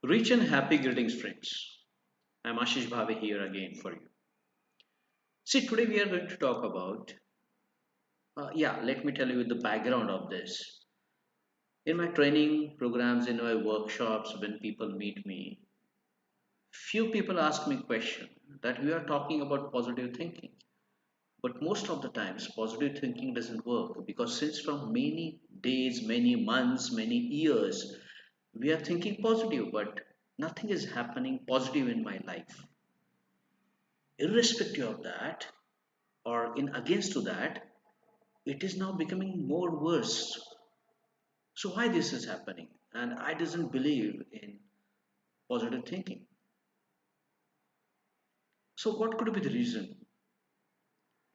Rich and happy greetings, friends. I'm Ashish Bhave here again for you. See, today we are going to talk about, let me tell you the background of this. In my training programs, in my workshops, when people meet me, few people ask me question that we are talking about positive thinking. But most of the times, positive thinking doesn't work because since from many days, many months, many years, we are thinking positive, but nothing is happening positive in my life. Irrespective of that, or in against to that, it is now becoming more worse. So why this is happening? And I doesn't believe in positive thinking. So what could be the reason?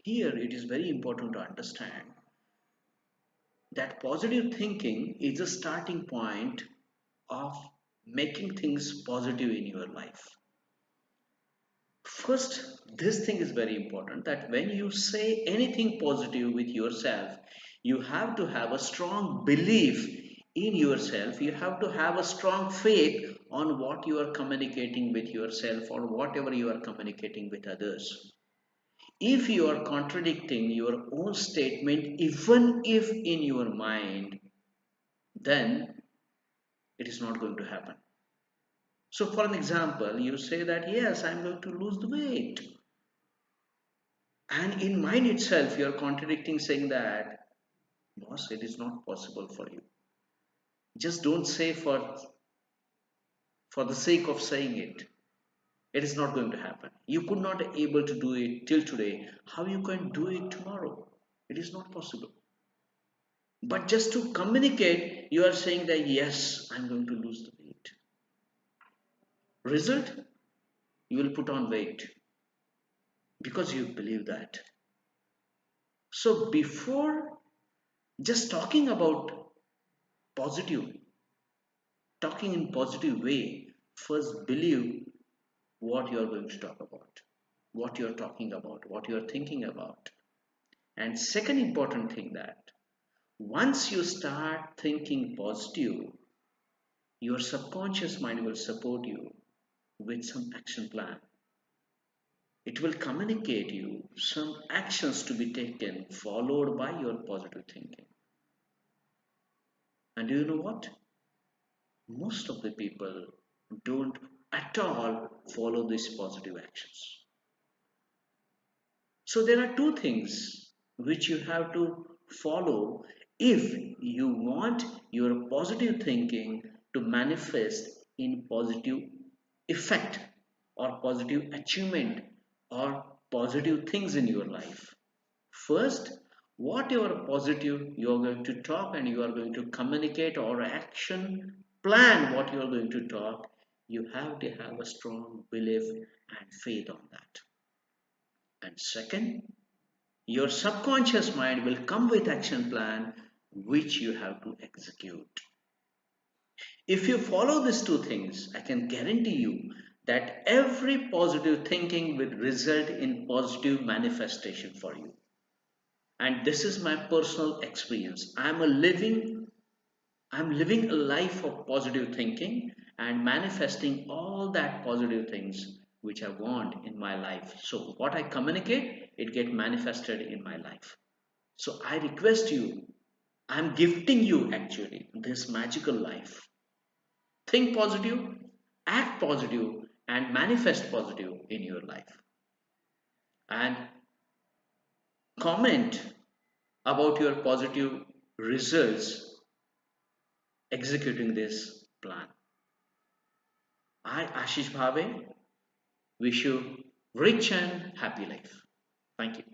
Here it is very important to understand that positive thinking is a starting point of making things positive in your life. First, this thing is very important that when you say anything positive with yourself, you have to have a strong belief in yourself. You have to have a strong faith on what you are communicating with yourself or whatever you are communicating with others. If you are contradicting your own statement, even if in your mind, then it is not going to happen. So, for an example, you say that yes, I'm going to lose the weight. And in mind itself, you are contradicting saying that, boss, it is not possible for you. Just don't say for the sake of saying it. It is not going to happen. You could not able to do it till today. How you can do it tomorrow? It is not possible. But just to communicate, you are saying that yes, I'm going to lose the weight. Result, you will put on weight because you believe that. So before just talking about positive, talking in positive way, first believe what you are going to talk about, what you are talking about, what you are thinking about. And second important thing that once you start thinking positive, your subconscious mind will support you with some action plan. It will communicate you some actions to be taken followed by your positive thinking. And do you know what? Most of the people don't at all follow these positive actions. So there are two things which you have to follow if you want your positive thinking to manifest in positive effect or positive achievement or positive things in your life. First, whatever positive you are going to talk and you are going to communicate or action plan what you are going to talk, you have to have a strong belief and faith on that. And second, your subconscious mind will come with action plan which you have to execute. If you follow these two things, I can guarantee you that every positive thinking will result in positive manifestation for you. And this is my personal experience. I'm living a life of positive thinking and manifesting all that positive things which I want in my life. So what I communicate, it get manifested in my life. So I request you, I'm gifting you actually this magical life. Think positive, act positive, and manifest positive in your life. And comment about your positive results executing this plan. I, Ashish Bhave, wish you rich and happy life. Thank you.